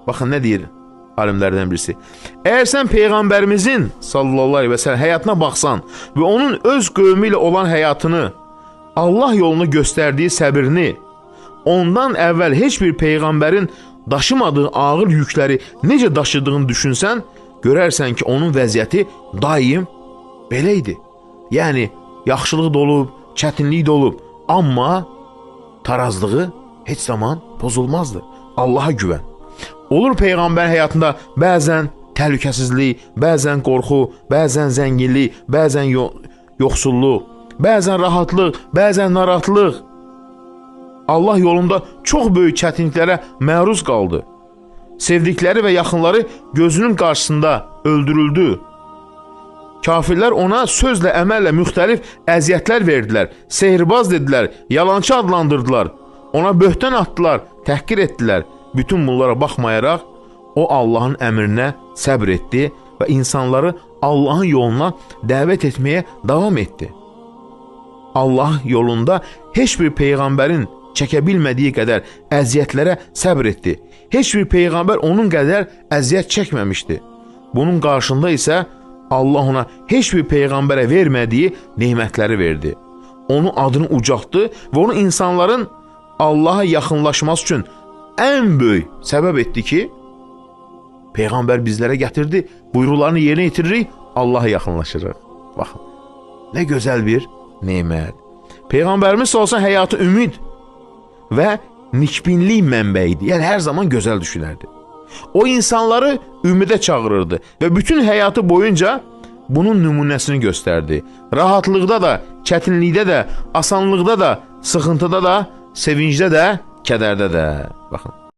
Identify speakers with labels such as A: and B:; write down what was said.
A: Baxın nə deyir alimlərdən birisi. Əgər sən Peyğəmbərimizin sallallahu aleyhi və səlləm həyatına baxsan və onun öz qövmü ilə olan həyatını, Allah yolunu göstərdiyi səbrini, ondan əvvəl heç bir Peyğəmbərin daşımadığı ağır yükləri necə daşıdığını düşünsən, görərsən ki, onun vəziyyəti daim belə idi. Yəni, yaxşılıq da olub, çətinlik də olub, amma tarazlığı heç zaman pozulmazdı. Allaha güvən. Olur Peyğəmbər həyatında bəzən təhlükəsizlik, bəzən qorxu, bəzən zənginlik, bəzən yoxsulluq, bəzən rahatlıq, bəzən narahatlıq. Allah yolunda çox böyük çətinliklərə məruz qaldı. Sevdikləri və yaxınları gözünün qarşısında öldürüldü. Kafirlər ona sözlə, əməllə müxtəlif əziyyətlər verdilər, sehirbaz dedilər, yalançı adlandırdılar, ona böhtan atdılar, təhqir etdilər. Bütün bunlara baxmayaraq, o Allahın əmrinə səbr etdi və insanları Allahın yoluna dəvət etməyə davam etdi. Allah yolunda heç bir Peyğəmbərin çəkə bilmədiyi qədər əziyyətlərə səbr etdi. Heç bir Peyğəmbər onun qədər əziyyət çəkməmişdi. Bunun qarşında isə Allah ona heç bir Peyğəmbərə vermədiyi nemətləri verdi. Onun adını ucaltdı və onu insanların Allaha yaxınlaşması üçün ən böyük səbəb etdi ki, Peyğəmbər bizlərə gətirdi, buyruqlarını yerinə yetiririk, Allaha yaxınlaşırıq. Baxın, nə gözəl bir nemət. Peyğəmbərimiz olsa həyatı ümid və nikbinlik mənbəyidir. Yəni, hər zaman gözəl düşünərdi. O insanları ümidə çağırırdı və bütün həyatı boyunca bunun nümunəsini göstərdi. Rahatlıqda da, çətinlikdə də, asanlıqda da, sıxıntıda da, sevincdə də, kədərdə də. Baxın.